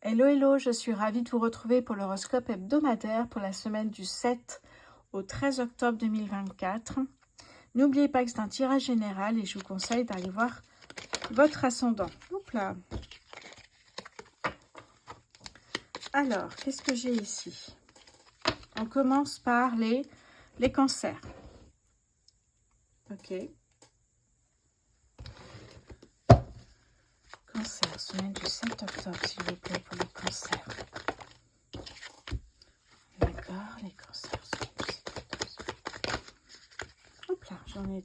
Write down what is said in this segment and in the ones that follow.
Hello, hello, je suis ravie de vous retrouver pour l'horoscope hebdomadaire pour la semaine du 7 au 13 octobre 2024. N'oubliez pas que c'est un tirage général et je vous conseille d'aller voir votre ascendant. Oups là. Alors, qu'est-ce que j'ai ici? On commence par les cancers. Ok. Cancer, semaine du 7 octobre, s'il vous plaît, pour les cancers. D'accord, les cancers. Hop là, j'en ai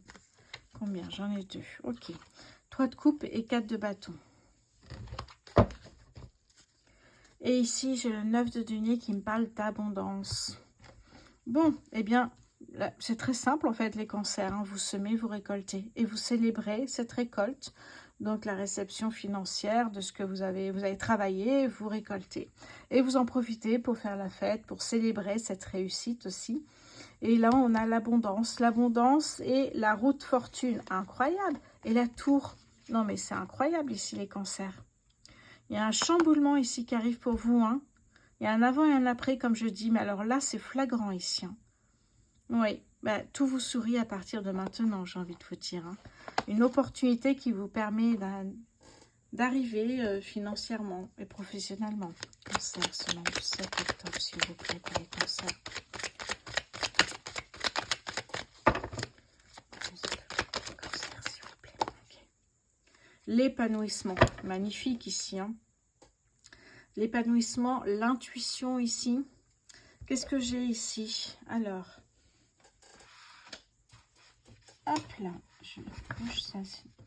combien? J'en ai deux. Ok. 3 de coupe et 4 de bâton. Et ici, j'ai le 9 de denier qui me parle d'abondance. Bon, eh bien, c'est très simple en fait, les cancers. Hein. Vous semez, vous récoltez. Et vous célébrez cette récolte. Donc, la réception financière de ce que vous avez travaillé, vous récoltez. Et vous en profitez pour faire la fête, pour célébrer cette réussite aussi. Et là, on a l'abondance. L'abondance et la route fortune. Incroyable. Et la tour. Non, mais c'est incroyable ici, les cancers. Il y a un chamboulement ici qui arrive pour vous. Hein. Il y a un avant et un après, comme je dis. Mais alors là, c'est flagrant ici. Hein. Oui, bah, tout vous sourit à partir de maintenant, j'ai envie de vous dire. Hein. Une opportunité qui vous permet d'arriver financièrement et professionnellement. Cancer, semaine du 7 octobre, s'il vous plaît, pour les cancers. Cancer, s'il vous plaît. Okay. L'épanouissement, magnifique ici. Hein. L'épanouissement, l'intuition ici. Qu'est-ce que j'ai ici? Alors, hop là, je bouge ça.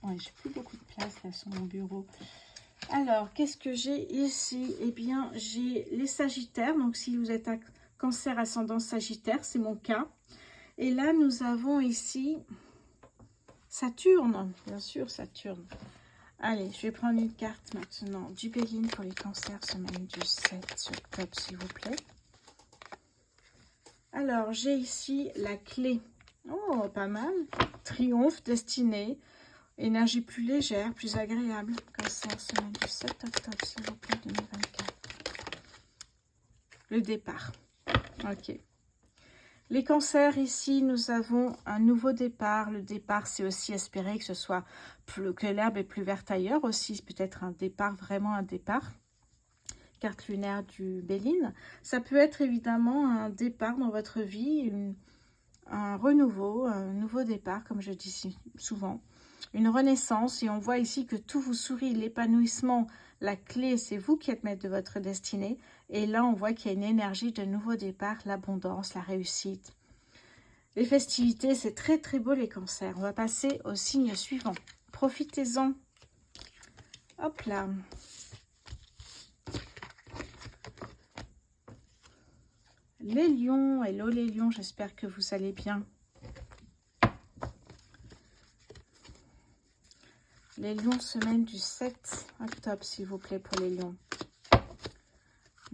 Ouais, j'ai plus beaucoup de place là sur mon bureau. Alors, qu'est-ce que j'ai ici? Eh bien, j'ai les Sagittaires. Donc, si vous êtes à Cancer ascendant Sagittaire, c'est mon cas. Et là, nous avons ici Saturne. Bien sûr, Saturne. Allez, je vais prendre une carte maintenant du Béline pour les cancers, semaine du 7 octobre, s'il vous plaît. Alors, j'ai ici la clé. Oh, pas mal. Triomphe, destinée, énergie plus légère, plus agréable. Cancer, semaine du 7 octobre, s'il vous plaît, 2024. Le départ. Ok. Les cancers, ici, nous avons un nouveau départ. Le départ, c'est aussi espérer que ce soit que l'herbe est plus verte ailleurs aussi. Peut-être un départ, vraiment un départ. Carte lunaire du Béline. Ça peut être évidemment un départ dans votre vie, un renouveau, un nouveau départ, comme je dis souvent. Une renaissance. Et on voit ici que tout vous sourit, l'épanouissement. La clé, c'est vous qui êtes maître de votre destinée. Et là, on voit qu'il y a une énergie de nouveau départ, l'abondance, la réussite. Les festivités, c'est très très beau les cancers. On va passer au signe suivant. Profitez-en. Hop là. Les lions, hello les lions, j'espère que vous allez bien. Les lions, semaine du 7 octobre, s'il vous plaît, pour les lions.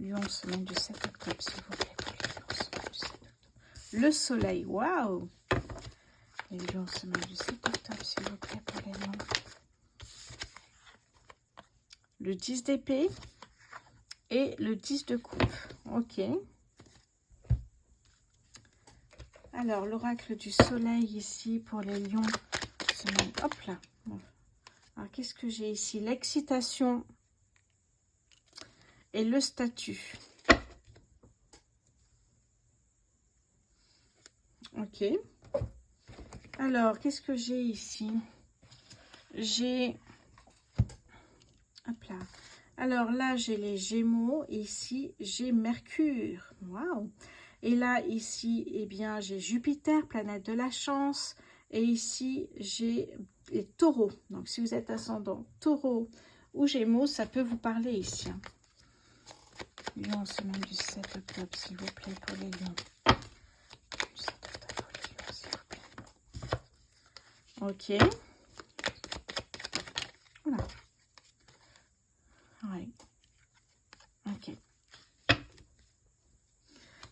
Lions, semaine du 7 octobre, s'il vous plaît, pour les lions, semaine du 7 octobre. Le soleil, waouh! Les lions, semaine du 7 octobre, s'il vous plaît, pour les lions. Le 10 d'épée et le 10 de coupe. Ok. Alors, l'oracle du soleil ici pour les lions. Semaine, hop là. Alors, qu'est-ce que j'ai ici? L'excitation et le statut. Ok. Alors, qu'est-ce que j'ai ici? J'ai... Hop là. Alors là, j'ai les Gémeaux. Ici, j'ai Mercure. Waouh! Et là, ici, eh bien, j'ai Jupiter, planète de la chance. Et ici, j'ai les taureaux. Donc, si vous êtes ascendant taureau ou Gémeaux, ça peut vous parler ici. Hein. Lion, semaine du 7 octobre, s'il vous plaît, pour les lions. Du 7 octobre pour les lions, s'il vous plaît. Ok. Voilà. Oui. Ok.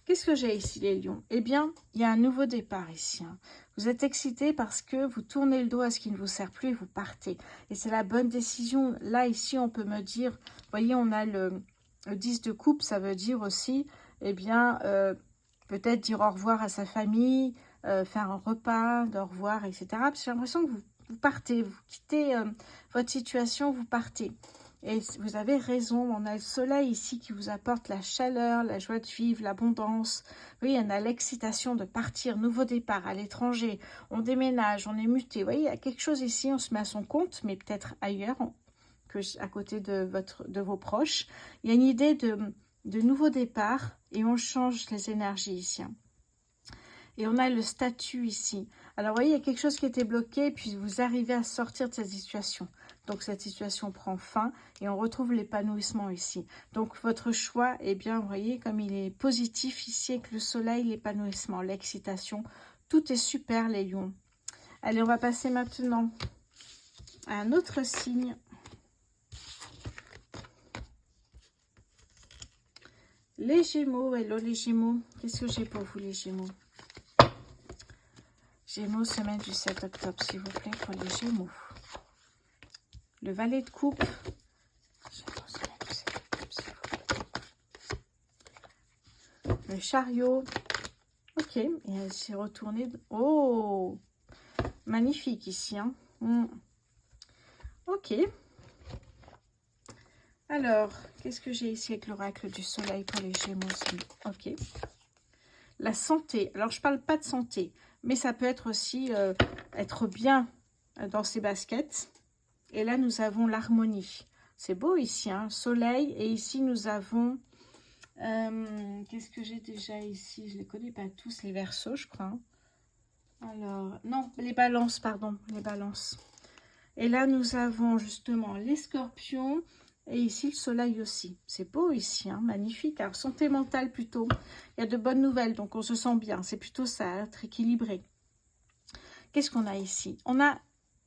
Qu'est-ce que j'ai ici, les lions? Eh bien, il y a un nouveau départ ici. Hein. Vous êtes excités parce que vous tournez le dos à ce qui ne vous sert plus et vous partez. Et c'est la bonne décision. Là, ici, on peut me dire, vous voyez, on a Le 10 de coupe, ça veut dire aussi, eh bien, peut-être dire au revoir à sa famille, faire un repas, de au revoir, etc. Parce que j'ai l'impression que vous partez, vous quittez votre situation, vous partez. Et vous avez raison, on a le soleil ici qui vous apporte la chaleur, la joie de vivre, l'abondance. Vous voyez, on a l'excitation de partir, nouveau départ à l'étranger. On déménage, on est muté. Vous voyez, il y a quelque chose ici, on se met à son compte, mais peut-être ailleurs, à côté de vos proches. Il y a une idée de nouveau départ et on change les énergies ici. Et on a le statut ici. Alors, vous voyez, il y a quelque chose qui était bloqué, puis vous arrivez à sortir de cette situation. Donc, cette situation prend fin et on retrouve l'épanouissement ici. Donc, votre choix, eh bien, vous voyez, comme il est positif ici avec le soleil, l'épanouissement, l'excitation. Tout est super, les lions. Allez, on va passer maintenant à un autre signe. Les Gémeaux, hello les Gémeaux. Qu'est-ce que j'ai pour vous, les Gémeaux? Gémeaux, semaine du 7 octobre, s'il vous plaît, pour les Gémeaux. Le valet de coupe. Gémeaux, semaine du 7 octobre, s'il vous plaît. Le chariot. Ok, et elle s'est retournée. Oh, magnifique ici. Hein. Ok. Alors, qu'est-ce que j'ai ici avec l'oracle du soleil pour les Gémeaux? Ok. La santé. Alors, je ne parle pas de santé, mais ça peut être aussi être bien dans ses baskets. Et là, nous avons l'harmonie. C'est beau ici, hein, soleil. Et ici, nous avons... qu'est-ce que j'ai déjà ici? Je ne les connais pas tous, les Verseaux, je crois. Alors, non, les balances, pardon, les balances. Et là, nous avons justement les scorpions. Et ici, le soleil aussi. C'est beau ici, hein, magnifique. Alors, santé mentale plutôt. Il y a de bonnes nouvelles, donc on se sent bien. C'est plutôt ça, être équilibré. Qu'est-ce qu'on a ici? On a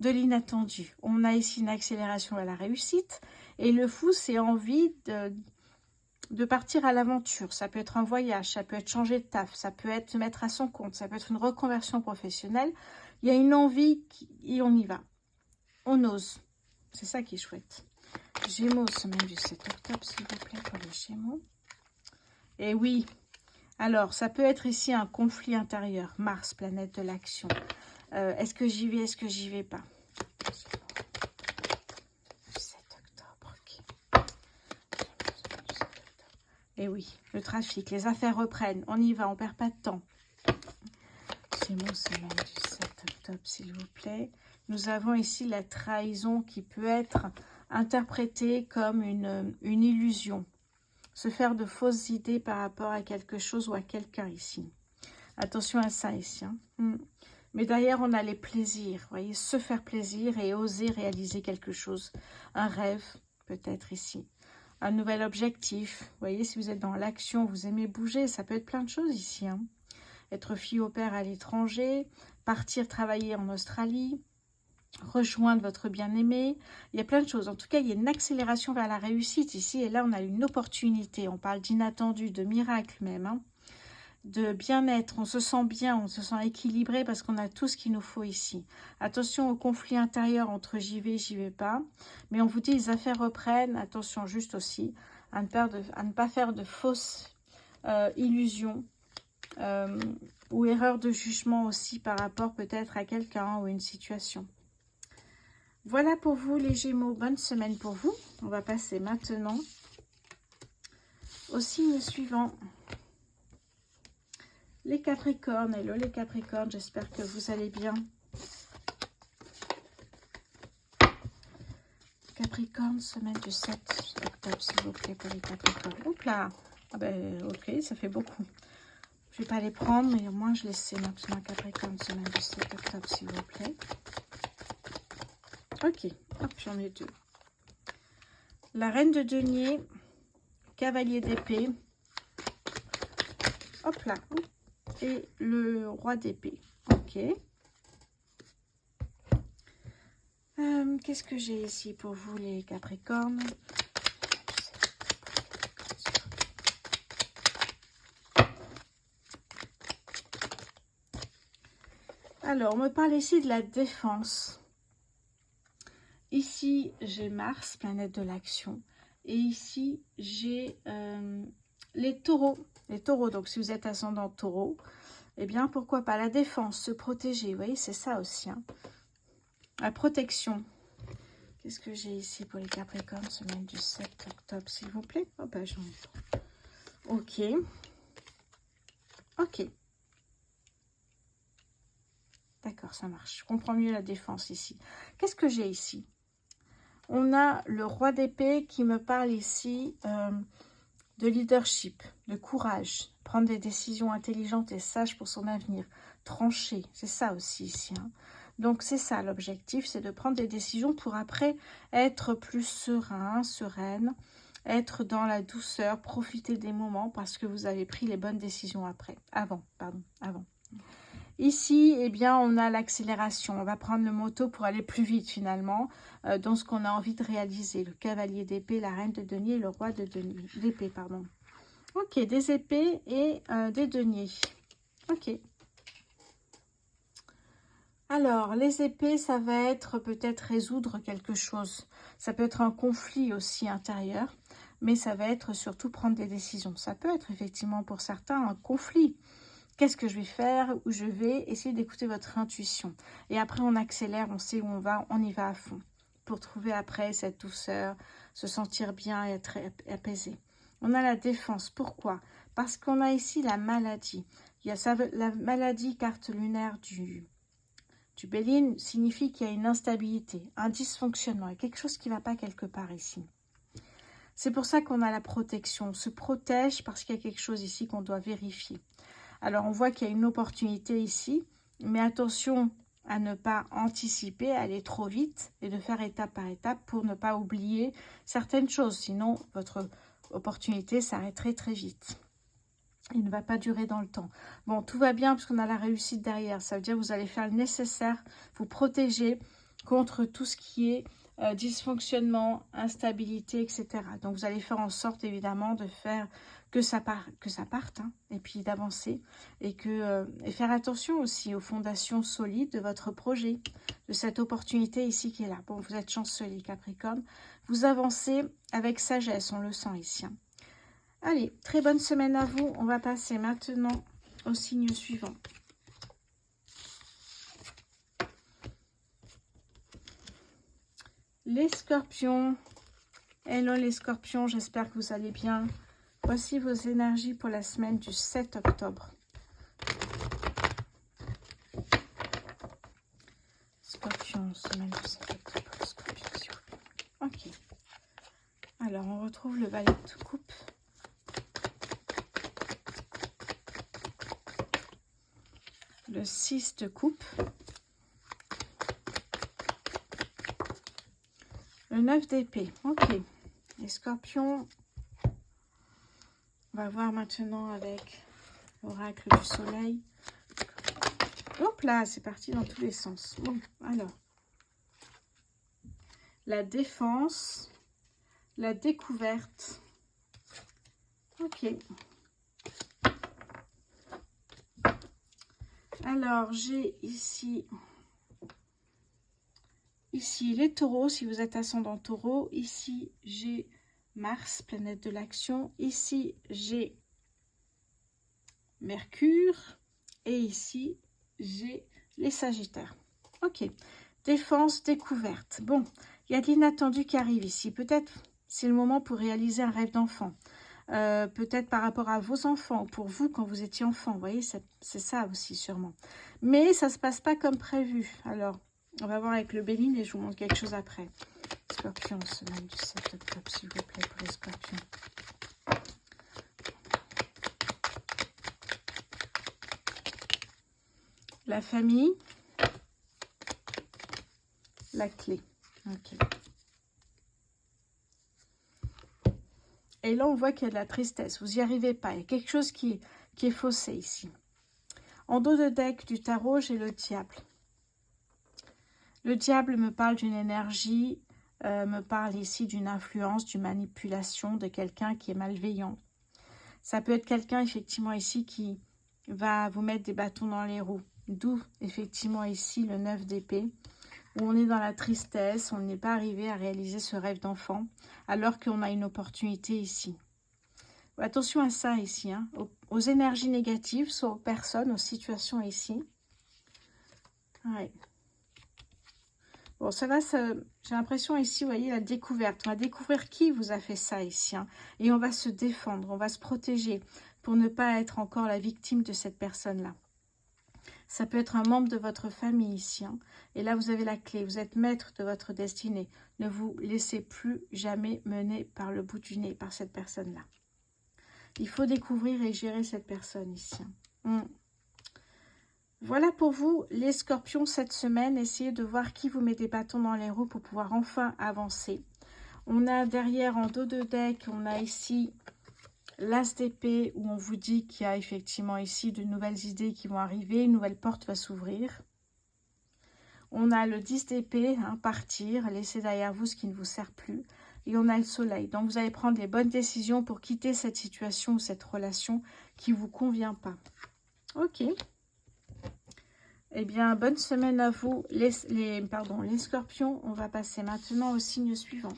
de l'inattendu. On a ici une accélération à la réussite. Et le fou, c'est envie de partir à l'aventure. Ça peut être un voyage, ça peut être changer de taf, ça peut être se mettre à son compte, ça peut être une reconversion professionnelle. Il y a une envie et on y va. On ose. C'est ça qui est chouette. Gémeaux, semaine du 7 octobre, s'il vous plaît, pour les Gémeaux. Et oui, alors, ça peut être ici un conflit intérieur. Mars, planète de l'action. Est-ce que j'y vais, est-ce que j'y vais pas? 7 octobre, ok. Et oui, le trafic, les affaires reprennent. On y va, on perd pas de temps. Gémeaux, semaine du 7 octobre, s'il vous plaît. Nous avons ici la trahison qui peut être interprétée comme une illusion. Se faire de fausses idées par rapport à quelque chose ou à quelqu'un ici. Attention à ça ici. Hein. Mais derrière, on a les plaisirs. Vous voyez, se faire plaisir et oser réaliser quelque chose. Un rêve, peut-être ici. Un nouvel objectif. Vous voyez, si vous êtes dans l'action, vous aimez bouger, ça peut être plein de choses ici. Hein. Être fille au père à l'étranger, partir travailler en Australie, rejoindre votre bien-aimé. Il y a plein de choses. En tout cas, il y a une accélération vers la réussite ici. Et là, on a une opportunité. On parle d'inattendu, de miracle même. Hein. De bien-être. On se sent bien, on se sent équilibré parce qu'on a tout ce qu'il nous faut ici. Attention au conflit intérieur entre j'y vais pas. Mais on vous dit les affaires reprennent. Attention juste aussi à ne pas faire de fausses illusions. Ou erreur de jugement aussi par rapport peut-être à quelqu'un ou une situation. Voilà pour vous les Gémeaux, bonne semaine pour vous. On va passer maintenant au signe suivant. Les Capricornes, hello les Capricornes, j'espère que vous allez bien. Capricorne, semaine du 7 octobre, s'il vous plaît, pour les Capricornes. Oups là, ah ben, ok, ça fait beaucoup. Je ne vais pas les prendre, mais au moins je les sais maintenant. Capricorne, semaine du 7 octobre, s'il vous plaît. Ok, hop, j'en ai deux. La reine de denier, cavalier d'épée. Hop là. Et le roi d'épée. Ok. Qu'est-ce que j'ai ici pour vous, les Capricornes? Alors, on me parle ici de la défense. Ici, j'ai Mars, planète de l'action. Et ici, j'ai les taureaux. Les taureaux, donc si vous êtes ascendant taureau, eh bien, pourquoi pas la défense, se protéger. Vous voyez, c'est ça aussi. Hein. La protection. Qu'est-ce que j'ai ici pour les Capricornes, semaine du 7 octobre, s'il vous plaît? Oh, ben, j'en ai. Ok. Ok. D'accord, ça marche. Je comprends mieux la défense ici. Qu'est-ce que j'ai ici? On a le roi d'épée qui me parle ici de leadership, de courage, prendre des décisions intelligentes et sages pour son avenir, trancher, c'est ça aussi ici. Hein. Donc c'est ça l'objectif, c'est de prendre des décisions pour après être plus serein, sereine, être dans la douceur, profiter des moments parce que vous avez pris les bonnes décisions avant. Ici, eh bien, on a l'accélération. On va prendre le moto pour aller plus vite finalement dans ce qu'on a envie de réaliser. Le cavalier d'épée, la reine de denier et le roi d'épée, pardon. Ok, des épées et des deniers. Ok. Alors, les épées, ça va être peut-être résoudre quelque chose. Ça peut être un conflit aussi intérieur, mais ça va être surtout prendre des décisions. Ça peut être effectivement pour certains un conflit. Qu'est-ce que je vais faire? Où je vais? Essayez d'écouter votre intuition. Et après, on accélère, on sait où on va, on y va à fond. Pour trouver après cette douceur, se sentir bien et être apaisé. On a la défense. Pourquoi? Parce qu'on a ici la maladie. Il y a ça, la maladie, carte lunaire du Béline, signifie qu'il y a une instabilité, un dysfonctionnement, il y a quelque chose qui ne va pas quelque part ici. C'est pour ça qu'on a la protection. On se protège parce qu'il y a quelque chose ici qu'on doit vérifier. Alors, on voit qu'il y a une opportunité ici, mais attention à ne pas anticiper, aller trop vite et de faire étape par étape pour ne pas oublier certaines choses. Sinon, votre opportunité s'arrêterait très vite. Il ne va pas durer dans le temps. Bon, tout va bien parce qu'on a la réussite derrière. Ça veut dire que vous allez faire le nécessaire, vous protéger contre tout ce qui est dysfonctionnement, instabilité, etc. Donc, vous allez faire en sorte, évidemment, de faire que ça parte hein, et puis d'avancer. Et faire attention aussi aux fondations solides de votre projet, de cette opportunité ici qui est là. Bon, vous êtes chanceux, les Capricornes. Vous avancez avec sagesse, on le sent ici. Hein. Allez, très bonne semaine à vous. On va passer maintenant au signe suivant. Les scorpions. Hello les scorpions, j'espère que vous allez bien. Voici vos énergies pour la semaine du 7 octobre. Scorpion, semaine du 7 octobre. Scorpion. Ok. Alors, on retrouve le valet de coupe. Le 6 de coupe. Le 9 d'épée. Ok. Les scorpions. On va voir maintenant avec l'oracle du soleil. Hop là, c'est parti dans tous les sens. Bon, alors. La défense. La découverte. Ok. Alors, j'ai ici les taureaux, si vous êtes ascendant taureau. Ici, j'ai Mars, planète de l'action. Ici, j'ai Mercure. Et ici, j'ai les Sagittaires. Ok. Défense, découverte. Bon, il y a de l'inattendu qui arrive ici. Peut-être c'est le moment pour réaliser un rêve d'enfant. Peut-être par rapport à vos enfants, ou pour vous quand vous étiez enfant, vous voyez, c'est ça aussi sûrement. Mais ça ne se passe pas comme prévu. Alors, on va voir avec le Béline et je vous montre quelque chose après. Scorpion, semaine du 7 octobre, s'il vous plaît, pour les scorpions. La famille, la clé. Ok. Et là, on voit qu'il y a de la tristesse. Vous n'y arrivez pas. Il y a quelque chose qui est faussé ici. En dos de deck du tarot, j'ai le diable. Le diable me parle d'une énergie, me parle ici d'une influence, d'une manipulation, de quelqu'un qui est malveillant. Ça peut être quelqu'un, effectivement, ici qui va vous mettre des bâtons dans les roues. D'où, effectivement, ici, le 9 d'épée. où on est dans la tristesse, on n'est pas arrivé à réaliser ce rêve d'enfant, alors qu'on a une opportunité ici. Attention à ça ici, hein, aux énergies négatives, soit aux personnes, aux situations ici. Ouais. Bon, ça va, j'ai l'impression ici, vous voyez, la découverte. On va découvrir qui vous a fait ça ici, hein, et on va se défendre, on va se protéger pour ne pas être encore la victime de cette personne-là. Ça peut être un membre de votre famille ici, hein, et là, vous avez la clé. Vous êtes maître de votre destinée. Ne vous laissez plus jamais mener par le bout du nez par cette personne-là. Il faut découvrir et gérer cette personne ici. Voilà pour vous, les scorpions, cette semaine. Essayez de voir qui vous met des bâtons dans les roues pour pouvoir enfin avancer. On a derrière, en dos de deck, on a ici l'As d'épée, où on vous dit qu'il y a effectivement ici de nouvelles idées qui vont arriver. Une nouvelle porte va s'ouvrir. On a le 10 d'épée, hein, partir, laisser derrière vous ce qui ne vous sert plus. Et on a le soleil. Donc, vous allez prendre les bonnes décisions pour quitter cette situation ou cette relation qui ne vous convient pas. Ok. Eh bien, bonne semaine à vous, les scorpions. On va passer maintenant au signe suivant.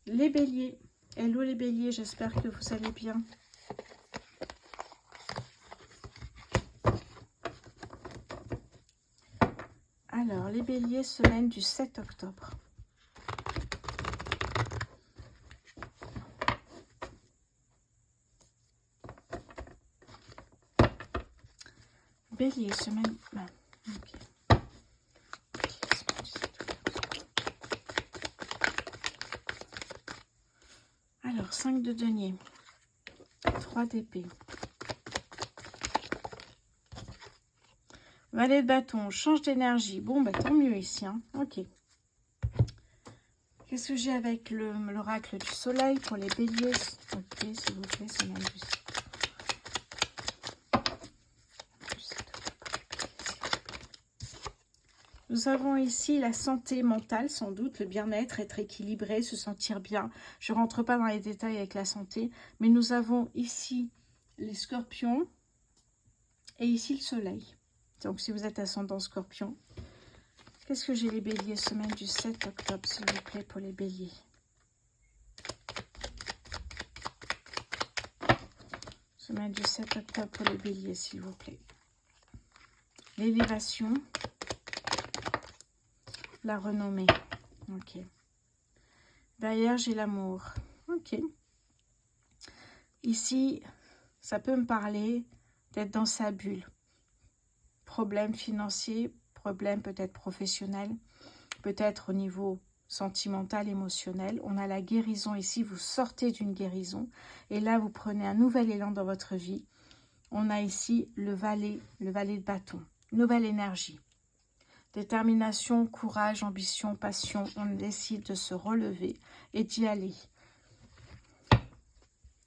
Les béliers. Hello les béliers, j'espère que vous allez bien. Alors, les béliers, semaine du 7 octobre. Bélier, semaine... Ah, okay. Alors, 5 de denier. 3 d'épée. Valet de bâton, change d'énergie. Bon, bah tant mieux ici, hein. Ok. Qu'est-ce que j'ai avec l'oracle du soleil pour les béliers? Ok, s'il vous plaît, semaine du 7. Nous avons ici la santé mentale, sans doute, le bien-être, être équilibré, se sentir bien. Je ne rentre pas dans les détails avec la santé, mais nous avons ici les scorpions et ici le soleil. Donc, si vous êtes ascendant scorpion, qu'est-ce que j'ai les béliers, semaine du 7 octobre, s'il vous plaît, pour les béliers? Semaine du 7 octobre pour les béliers, s'il vous plaît. L'élévation. La renommée. Ok. Derrière, j'ai l'amour. Ok. Ici, ça peut me parler d'être dans sa bulle. Problème financier, problème peut-être professionnel, peut-être au niveau sentimental, émotionnel. On a la guérison ici, vous sortez d'une guérison et là, vous prenez un nouvel élan dans votre vie. On a ici le valet de bâton, nouvelle énergie. Détermination, courage, ambition, passion, on décide de se relever et d'y aller.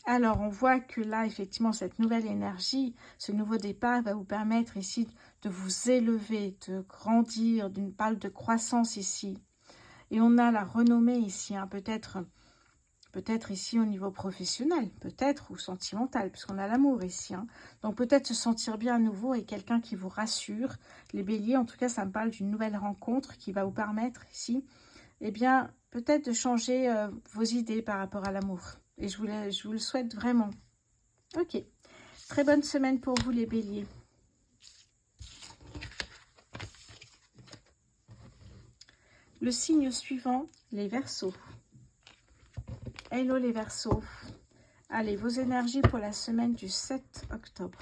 Alors, on voit que là, effectivement, cette nouvelle énergie, ce nouveau départ va vous permettre ici de vous élever, de grandir, d'une parle de croissance ici. Et on a la renommée ici, hein, peut-être ici au niveau professionnel, peut-être, ou sentimental, puisqu'on a l'amour ici. Hein. Donc, peut-être se sentir bien à nouveau et quelqu'un qui vous rassure. Les béliers, en tout cas, ça me parle d'une nouvelle rencontre qui va vous permettre ici, eh bien, peut-être de changer vos idées par rapport à l'amour. Et je vous le souhaite vraiment. Ok. Très bonne semaine pour vous, les béliers. Le signe suivant, les verseaux. Hello les verseaux. Allez, vos énergies pour la semaine du 7 octobre.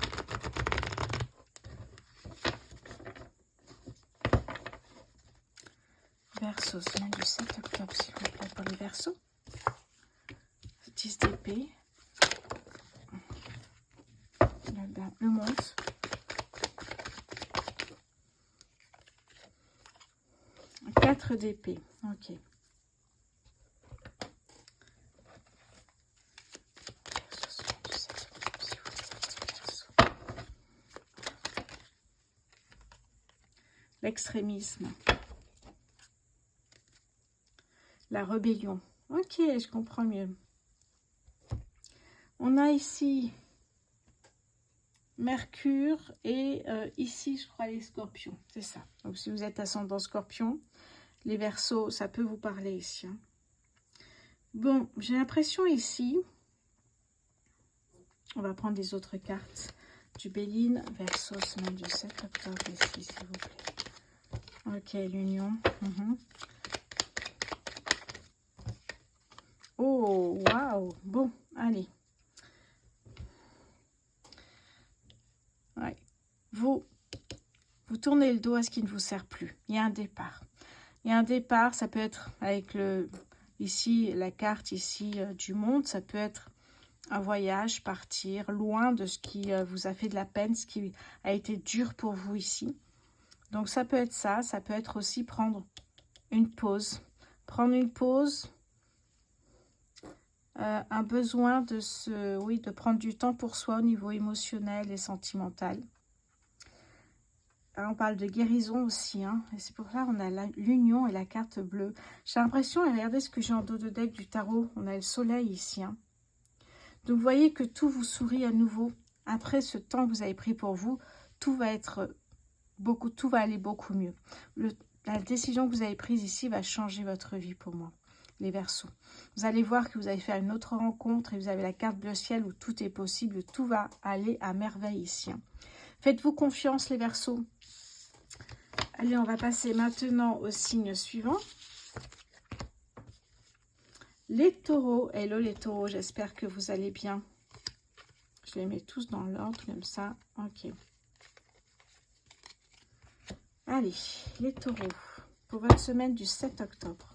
Verseau, semaine du 7 octobre, s'il vous plaît, pour les verseaux. 10 d'épée. Le monde. Quatre d'épée. Ok. L'extrémisme. La rébellion. Ok, je comprends mieux. On a ici Mercure et ici, je crois, les scorpions. C'est ça. Donc, si vous êtes ascendant scorpion, les Verseaux, ça peut vous parler ici. Hein. Bon, j'ai l'impression ici, on va prendre les autres cartes du Béline, Verseau, semaine du 7 octobre ici, s'il vous plaît. Ok, l'union. Oh, waouh. Bon, allez. Ouais. Vous tournez le dos à ce qui ne vous sert plus. Il y a un départ. Il y a un départ, ça peut être avec ici, la carte ici du monde, ça peut être un voyage, partir loin de ce qui vous a fait de la peine, ce qui a été dur pour vous ici. Donc ça peut être ça peut être aussi prendre une pause. Prendre une pause, un besoin de prendre du temps pour soi au niveau émotionnel et sentimental. On parle de guérison aussi, hein, et c'est pour ça qu'on a l'union et la carte bleue. J'ai l'impression, regardez ce que j'ai en dos de deck du tarot, on a le soleil ici. Hein. Donc vous voyez que tout vous sourit à nouveau. Après ce temps que vous avez pris pour vous, tout va aller beaucoup mieux. La décision que vous avez prise ici va changer votre vie pour moi, les Verseaux. Vous allez voir que vous allez faire une autre rencontre et vous avez la carte bleu ciel où tout est possible, tout va aller à merveille ici. Hein. Faites-vous confiance les Verseaux. Allez, on va passer maintenant au signe suivant. Les taureaux. Hello les taureaux, j'espère que vous allez bien. Je les mets tous dans l'ordre comme ça. Ok. Allez, les taureaux. Pour votre semaine du 7 octobre.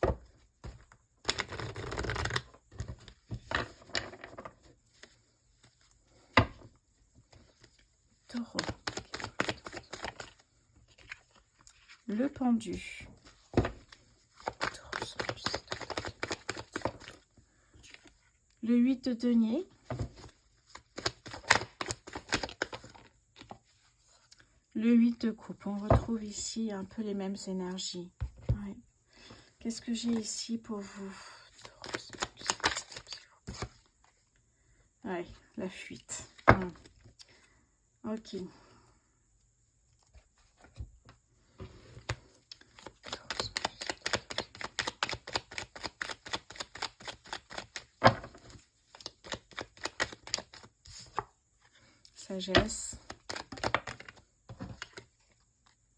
Taureau. Le pendu. Le 8 de denier. Le 8 de coupe. On retrouve ici un peu les mêmes énergies. Ouais. Qu'est-ce que j'ai ici pour vous? Ouais, la fuite. Ok. Sagesse.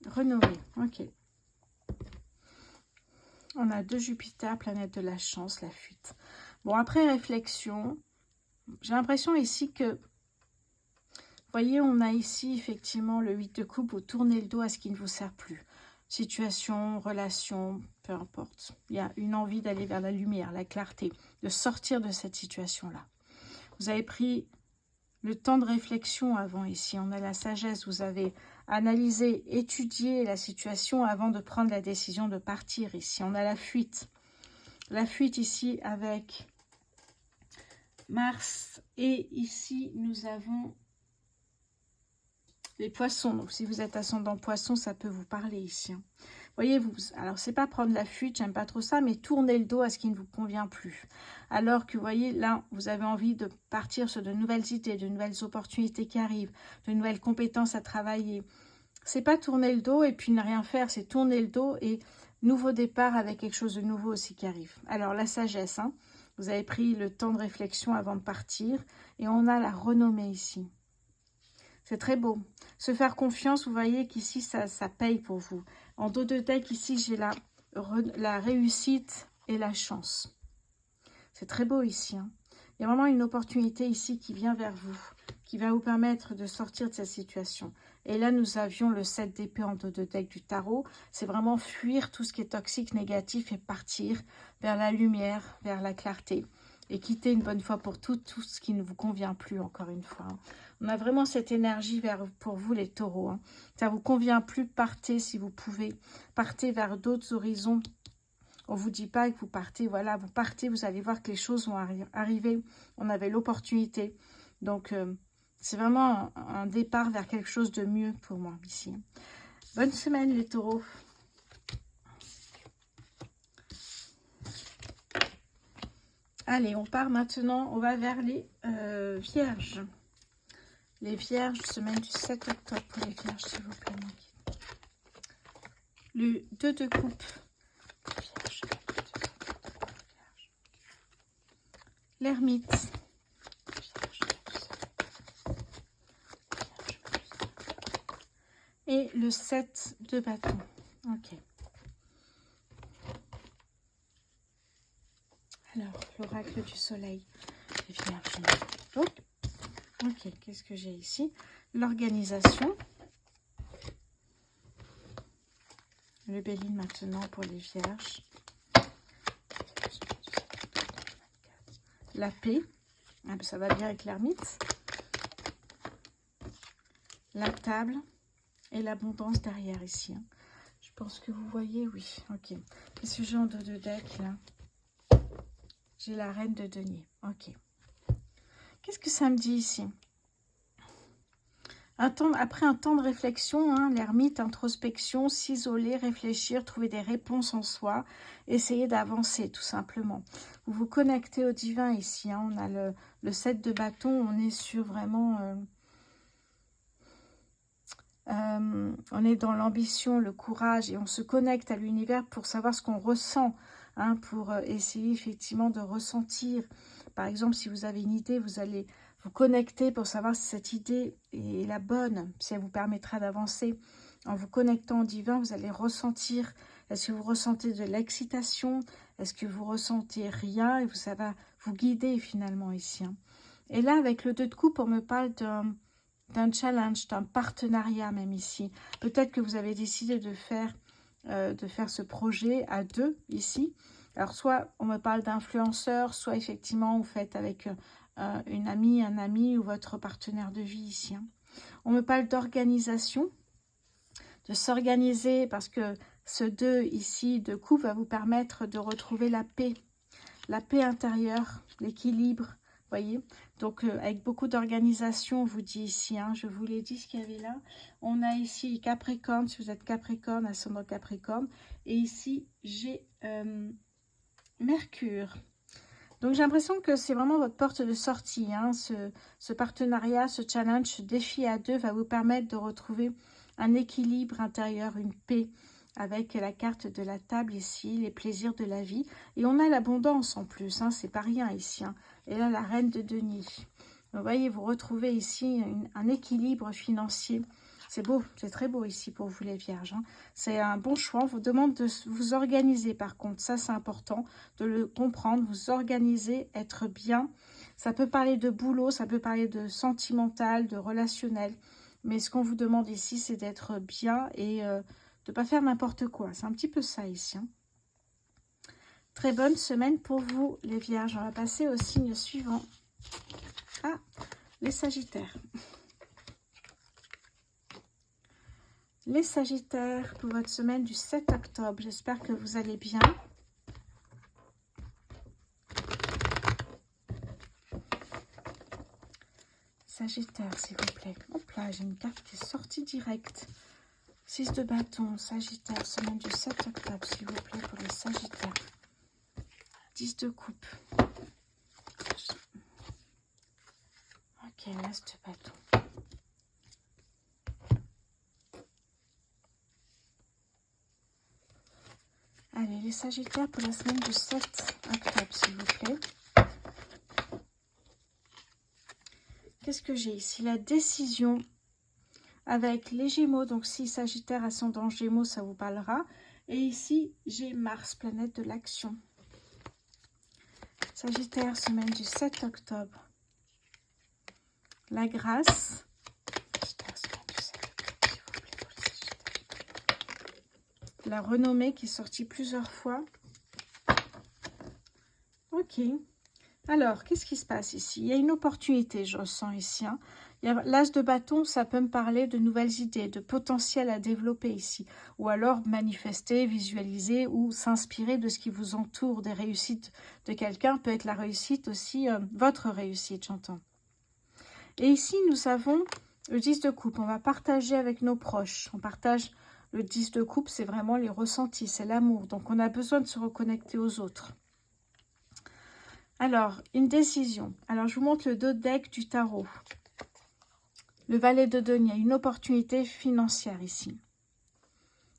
Renouveler. Ok. On a 2 Jupiter, planète de la chance, la fuite. Bon, après réflexion, j'ai l'impression ici que, vous voyez, on a ici effectivement le 8 de coupe, vous tournez le dos à ce qui ne vous sert plus. Situation, relation, peu importe. Il y a une envie d'aller vers la lumière, la clarté, de sortir de cette situation-là. Vous avez pris le temps de réflexion avant ici. On a la sagesse, vous avez analysé, étudié la situation avant de prendre la décision de partir ici. On a la fuite. La fuite ici avec Mars. Et ici, nous avons les poissons. Donc, si vous êtes ascendant poisson, ça peut vous parler ici. Hein. Voyez-vous, alors c'est pas prendre la fuite, j'aime pas trop ça, mais tourner le dos à ce qui ne vous convient plus. Alors que, vous voyez, là, vous avez envie de partir sur de nouvelles idées, de nouvelles opportunités qui arrivent, de nouvelles compétences à travailler. C'est pas tourner le dos et puis ne rien faire, c'est tourner le dos et nouveau départ avec quelque chose de nouveau aussi qui arrive. Alors, la sagesse, hein, vous avez pris le temps de réflexion avant de partir et on a la renommée ici. C'est très beau. Se faire confiance, vous voyez qu'ici, ça paye pour vous. En dos de deck, ici, j'ai la réussite et la chance. C'est très beau ici. Hein. Il y a vraiment une opportunité ici qui vient vers vous, qui va vous permettre de sortir de cette situation. Et là, nous avions le 7 d'épée en dos de deck du tarot. C'est vraiment fuir tout ce qui est toxique, négatif et partir vers la lumière, vers la clarté. Et quitter une bonne fois pour toutes tout ce qui ne vous convient plus, encore une fois. Hein. On a vraiment cette énergie pour vous, les taureaux. Hein. Ça ne vous convient plus, partez si vous pouvez. Partez vers d'autres horizons. On ne vous dit pas que vous partez, voilà, vous partez, vous allez voir que les choses vont arriver. On avait l'opportunité. Donc, c'est vraiment un départ vers quelque chose de mieux pour moi ici. Bonne semaine, les taureaux. Allez, on part maintenant, on va vers les vierges. Les vierges, semaine du 7 octobre pour les vierges, s'il vous plaît, mon guide. Le 2 de coupe. Vierge. L'ermite. Et le 7 de bâton. Ok. Alors, l'oracle du soleil. Les vierges. Oh. Ok, qu'est-ce que j'ai ici? L'organisation. Le Béline maintenant pour les vierges. La paix. Ah, ça va bien avec l'ermite. La table. Et l'abondance derrière ici. Hein. Je pense que vous voyez, oui. Ok. Qu'est-ce que j'ai en dos de deck là? J'ai la reine de denier. Ok. Qu'est-ce que ça me dit ici? Après un temps de réflexion, hein, l'ermite, introspection, s'isoler, réfléchir, trouver des réponses en soi, essayer d'avancer tout simplement. Vous vous connectez au divin ici. Hein, on a le 7 de bâton, on est sur vraiment... on est dans l'ambition, le courage et on se connecte à l'univers pour savoir ce qu'on ressent, hein, pour essayer effectivement de ressentir. Par exemple, si vous avez une idée, vous allez vous connecter pour savoir si cette idée est la bonne, si elle vous permettra d'avancer. En vous connectant au divin, vous allez ressentir, est-ce que vous ressentez de l'excitation, est-ce que vous ressentez rien, et ça va vous guider finalement ici. Hein. Et là, avec le 2 de coupe, on me parle d'un challenge, d'un partenariat même ici. Peut-être que vous avez décidé de faire ce projet à deux ici. Alors soit on me parle d'influenceur, soit effectivement vous faites avec une amie, un ami ou votre partenaire de vie ici. Hein. On me parle d'organisation, de s'organiser parce que ce 2 ici de coupe va vous permettre de retrouver la paix intérieure, l'équilibre. Voyez, donc avec beaucoup d'organisation, on vous dit ici, hein, je vous l'ai dit ce qu'il y avait là. On a ici Capricorne, si vous êtes Capricorne, ascendant Capricorne. Et ici, j'ai Mercure. Donc j'ai l'impression que c'est vraiment votre porte de sortie. Hein, ce partenariat, ce challenge, ce défi à deux va vous permettre de retrouver un équilibre intérieur, une paix. Avec la carte de la table ici, les plaisirs de la vie. Et on a l'abondance en plus, hein, c'est pas rien ici. Hein. Et là, la reine de denier. Vous voyez, vous retrouvez ici un équilibre financier. C'est beau, c'est très beau ici pour vous les vierges. Hein. C'est un bon choix. On vous demande de vous organiser par contre. Ça, c'est important de le comprendre. Vous organiser, être bien. Ça peut parler de boulot, ça peut parler de sentimental, de relationnel. Mais ce qu'on vous demande ici, c'est d'être bien et... de ne pas faire n'importe quoi. C'est un petit peu ça ici. Hein. Très bonne semaine pour vous, les vierges. On va passer au signe suivant. Ah, les sagittaires. Les sagittaires pour votre semaine du 7 octobre. J'espère que vous allez bien. Sagittaire, s'il vous plaît. Hop là, j'ai une carte qui est sortie directe. 6 de bâton, Sagittaire, semaine du 7 octobre, s'il vous plaît, pour les Sagittaires. 10 de coupe. Ok, l'as de bâton. Allez, les Sagittaires pour la semaine du 7 octobre, s'il vous plaît. Qu'est-ce que j'ai ici? La décision avec les Gémeaux. Donc, si Sagittaire, ascendant Gémeaux, ça vous parlera. Et ici, j'ai Mars, planète de l'action. Sagittaire, semaine du 7 octobre. La grâce. La renommée qui est sortie plusieurs fois. Ok. Alors, qu'est-ce qui se passe ici? Il y a une opportunité, je ressens ici. Hein. L'as de bâton, ça peut me parler de nouvelles idées, de potentiel à développer ici. Ou alors manifester, visualiser ou s'inspirer de ce qui vous entoure, des réussites de quelqu'un. Peut être la réussite aussi, votre réussite, j'entends. Et ici, nous avons le 10 de coupe. On va partager avec nos proches. On partage le 10 de coupe, c'est vraiment les ressentis, c'est l'amour. Donc, on a besoin de se reconnecter aux autres. Alors, une décision. Alors, je vous montre le dos de deck du tarot. Le valet de denier, il y a une opportunité financière ici.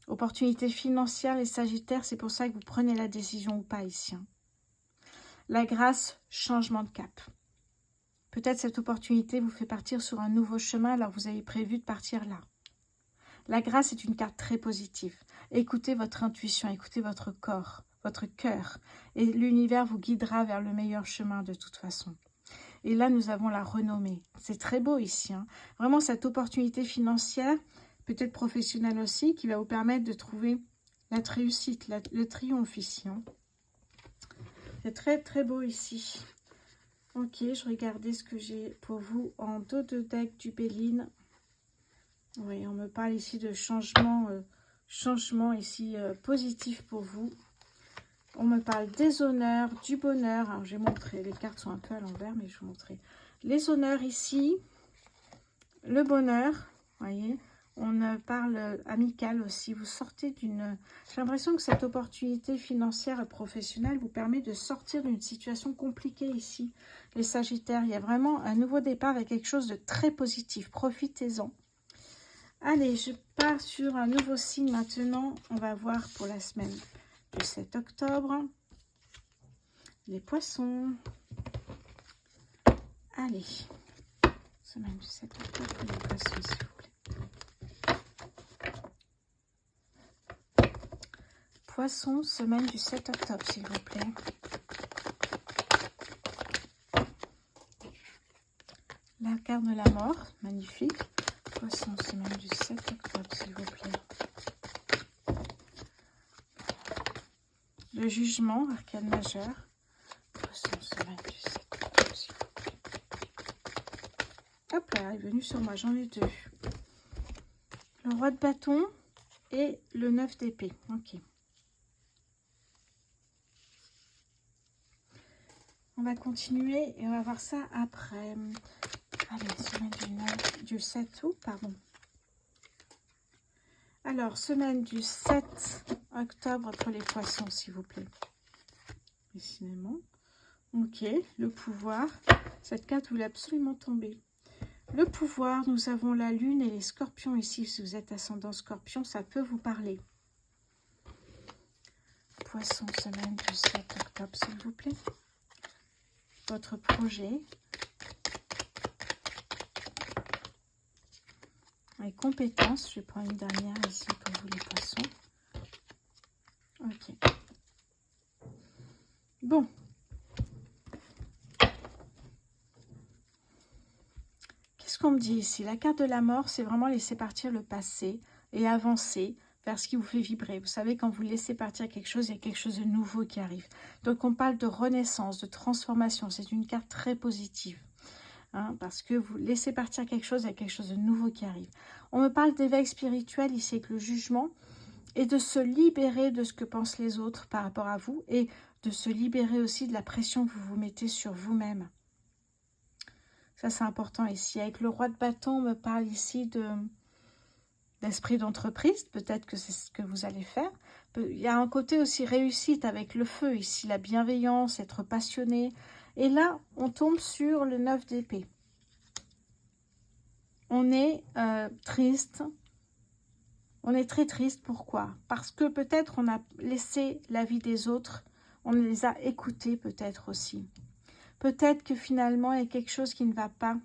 Opportunité financière, les Sagittaires, c'est pour ça que vous prenez la décision ou pas ici. Hein. La grâce, changement de cap. Peut-être cette opportunité vous fait partir sur un nouveau chemin, alors vous avez prévu de partir là. La grâce est une carte très positive. Écoutez votre intuition, écoutez votre corps, votre cœur. Et l'univers vous guidera vers le meilleur chemin de toute façon. Et là, nous avons la renommée. C'est très beau ici. Hein. Vraiment, cette opportunité financière, peut-être professionnelle aussi, qui va vous permettre de trouver la réussite, le triomphe ici. Hein. C'est très, très beau ici. Ok, je regardais ce que j'ai pour vous en dos de deck du Béline. Oui, on me parle ici de changement ici positif pour vous. On me parle des honneurs, du bonheur. Alors, j'ai montré, les cartes sont un peu à l'envers, mais je vais vous montrer. Les honneurs ici, le bonheur, voyez. On parle amical aussi. Vous sortez d'une... J'ai l'impression que cette opportunité financière et professionnelle vous permet de sortir d'une situation compliquée ici. Les Sagittaires, il y a vraiment un nouveau départ avec quelque chose de très positif. Profitez-en. Allez, je pars sur un nouveau signe maintenant. On va voir pour la semaine du 7 octobre. Les poissons. Allez. Semaine du 7 octobre pour les poissons, s'il vous plaît. Poissons, semaine du 7 octobre, s'il vous plaît. La carte de la mort, magnifique. Poissons, semaine du 7 octobre, s'il vous plaît. Le jugement, arcane majeur. Poissons, semaine du 7 octobre, s'il vous plaît. Hop là, elle est venue sur moi, j'en ai deux. Le roi de bâton et le 9 d'épée. Ok. On va continuer et on va voir ça après. Allez, semaine du 7 août, pardon. Alors, semaine du 7 octobre pour les poissons, s'il vous plaît. Décidément. Ok, le pouvoir. Cette carte voulait absolument tomber. Le pouvoir, nous avons la lune et les scorpions ici. Si vous êtes ascendant scorpion, ça peut vous parler. Poisson, semaine du 7 octobre, s'il vous plaît. Votre projet. Les compétences. Je vais prendre une dernière ici pour vous les poissons. Ok. Bon. Qu'est-ce qu'on me dit ici? La carte de la mort, c'est vraiment laisser partir le passé et avancer vers ce qui vous fait vibrer. Vous savez, quand vous laissez partir quelque chose, il y a quelque chose de nouveau qui arrive. Donc, on parle de renaissance, de transformation. C'est une carte très positive. Hein, parce que vous laissez partir quelque chose, il y a quelque chose de nouveau qui arrive. On me parle d'éveil spirituel ici avec le jugement et de se libérer de ce que pensent les autres par rapport à vous et de se libérer aussi de la pression que vous vous mettez sur vous-même. Ça, c'est important ici. Avec le roi de bâton, on me parle ici d'esprit d'entreprise. Peut-être que c'est ce que vous allez faire. Il y a un côté aussi réussite avec le feu ici, la bienveillance, être passionné. Et là, on tombe sur le 9 d'épée. On est triste. On est très triste. Pourquoi? Parce que peut-être on a laissé la vie des autres. On les a écoutés peut-être aussi. Peut-être que finalement, il y a quelque chose qui ne va pas.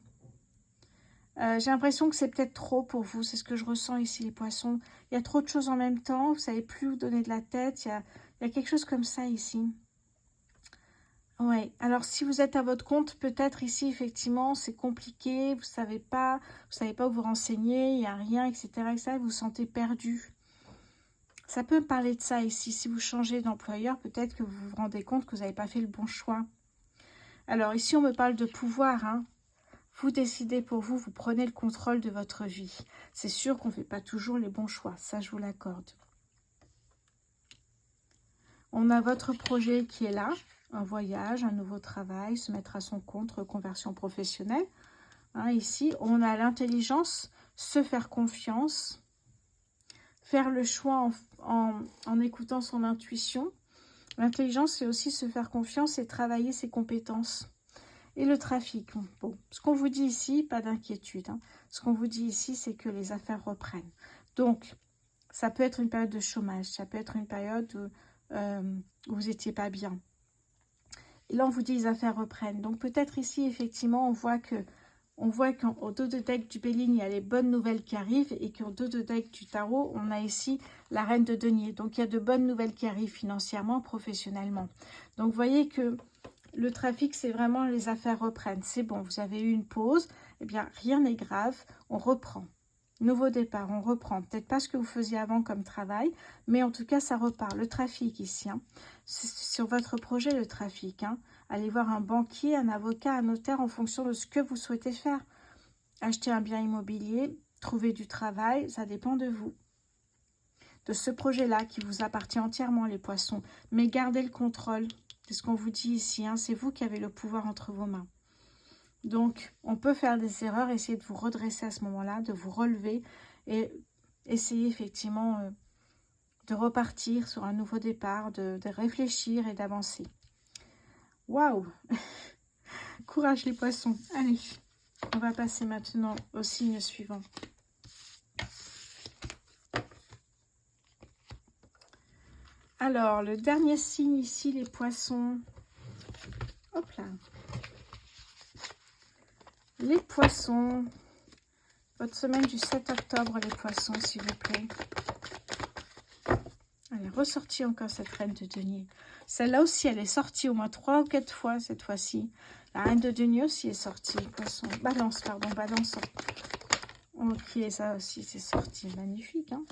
J'ai l'impression que c'est peut-être trop pour vous. C'est ce que je ressens ici, les poissons. Il y a trop de choses en même temps. Vous ne savez plus où donner de la tête. Il y a quelque chose comme ça ici. Oui, alors si vous êtes à votre compte, peut-être ici, effectivement, c'est compliqué, vous savez pas où vous renseigner, il n'y a rien, etc., etc., vous vous sentez perdu. Ça peut parler de ça ici. Si vous changez d'employeur, peut-être que vous vous rendez compte que vous n'avez pas fait le bon choix. Alors ici, on me parle de pouvoir, hein. Vous décidez pour vous, vous prenez le contrôle de votre vie. C'est sûr qu'on ne fait pas toujours les bons choix, ça je vous l'accorde. On a votre projet qui est là. Un voyage, un nouveau travail, se mettre à son compte, reconversion professionnelle. Hein, ici, on a l'intelligence, se faire confiance, faire le choix en écoutant son intuition. L'intelligence, c'est aussi se faire confiance et travailler ses compétences. Et le trafic, bon, ce qu'on vous dit ici, pas d'inquiétude. Hein. Ce qu'on vous dit ici, c'est que les affaires reprennent. Donc, ça peut être une période de chômage, ça peut être une période où vous n'étiez pas bien. Et là, on vous dit les affaires reprennent. Donc, peut-être ici, effectivement, on voit qu'au dos de deck du Béline, il y a les bonnes nouvelles qui arrivent et qu'au dos de deck du tarot, on a ici la reine de denier. Donc, il y a de bonnes nouvelles qui arrivent financièrement, professionnellement. Donc, vous voyez que le trafic, c'est vraiment les affaires reprennent. C'est bon, vous avez eu une pause. Eh bien, rien n'est grave. On reprend. Nouveau départ, on reprend. Peut-être pas ce que vous faisiez avant comme travail, mais en tout cas, ça repart. Le trafic ici, hein. C'est sur votre projet, le trafic. Hein. Allez voir un banquier, un avocat, un notaire en fonction de ce que vous souhaitez faire. Acheter un bien immobilier, trouver du travail, ça dépend de vous. De ce projet-là qui vous appartient entièrement, les poissons. Mais gardez le contrôle. C'est ce qu'on vous dit ici. Hein. C'est vous qui avez le pouvoir entre vos mains. Donc, on peut faire des erreurs, essayer de vous redresser à ce moment-là, de vous relever et essayer effectivement de repartir sur un nouveau départ, de réfléchir et d'avancer. Waouh! Courage les poissons. Allez, on va passer maintenant au signe suivant. Alors, le dernier signe ici, les poissons. Hop là. Les poissons. Votre semaine du 7 octobre, les poissons, s'il vous plaît. Allez, ressortie encore cette reine de denier. Celle-là aussi, elle est sortie au moins 3 ou 4 fois cette fois-ci. La reine de denier aussi est sortie. Poisson. Balance, pardon, balance. Ok, ça aussi, c'est sorti. Magnifique, hein?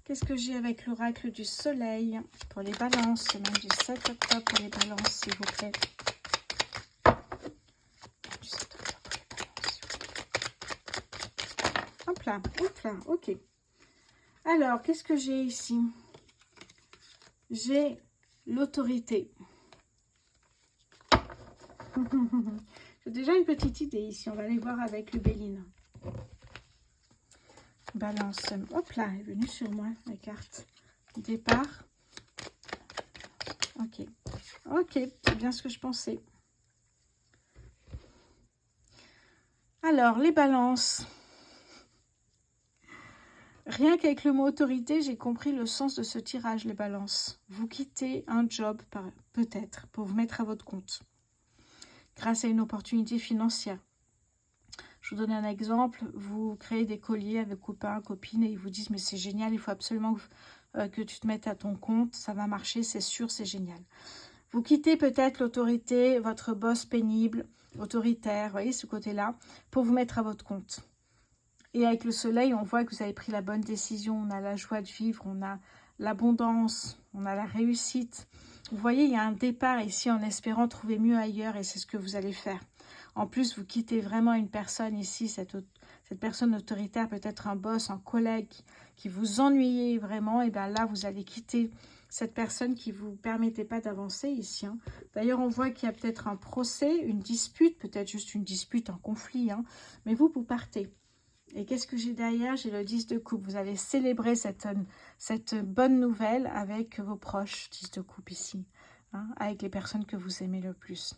Qu'est-ce que j'ai avec l'oracle du soleil pour les balances, semaine du 7 octobre pour les balances, s'il vous plaît. Du 7 octobre pour les balances. Hop là, ok. Alors, qu'est-ce que j'ai ici? J'ai l'autorité. J'ai déjà une petite idée ici. On va aller voir avec le Béline. Balance. Hop là, elle est venue sur moi, la carte. Départ. Ok. Ok, c'est bien ce que je pensais. Alors, les balances. Rien qu'avec le mot autorité, j'ai compris le sens de ce tirage, les balances. Vous quittez un job, peut-être, pour vous mettre à votre compte. Grâce à une opportunité financière. Je vous donne un exemple. Vous créez des colliers avec copains, copines et ils vous disent « Mais c'est génial, il faut absolument que tu te mettes à ton compte. Ça va marcher, c'est sûr, c'est génial. » Vous quittez peut-être l'autorité, votre boss pénible, autoritaire, vous voyez ce côté-là, pour vous mettre à votre compte. Et avec le soleil, on voit que vous avez pris la bonne décision. On a la joie de vivre, on a l'abondance, on a la réussite. Vous voyez, il y a un départ ici en espérant trouver mieux ailleurs et c'est ce que vous allez faire. En plus, vous quittez vraiment une personne ici, cette personne autoritaire, peut-être un boss, un collègue qui vous ennuyait vraiment. Et bien là, vous allez quitter cette personne qui ne vous permettait pas d'avancer ici. Hein. D'ailleurs, on voit qu'il y a peut-être un procès, une dispute, peut-être juste une dispute, un conflit. Hein. Mais vous partez. Et qu'est-ce que j'ai derrière? J'ai le 10 de coupe. Vous allez célébrer cette bonne nouvelle avec vos proches, 10 de coupe ici, hein, avec les personnes que vous aimez le plus.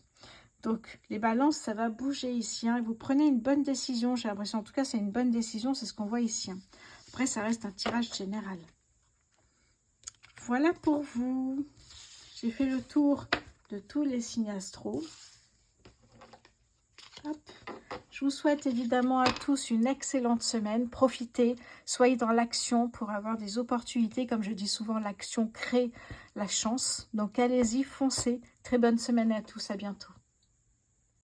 Donc, les balances, ça va bouger ici. Hein, et vous prenez une bonne décision, j'ai l'impression. En tout cas, c'est une bonne décision, c'est ce qu'on voit ici. Hein. Après, ça reste un tirage général. Voilà pour vous. J'ai fait le tour de tous les signes astro. Hop. Je vous souhaite évidemment à tous une excellente semaine. Profitez, soyez dans l'action pour avoir des opportunités. Comme je dis souvent, l'action crée la chance. Donc allez-y, foncez. Très bonne semaine à tous, à bientôt.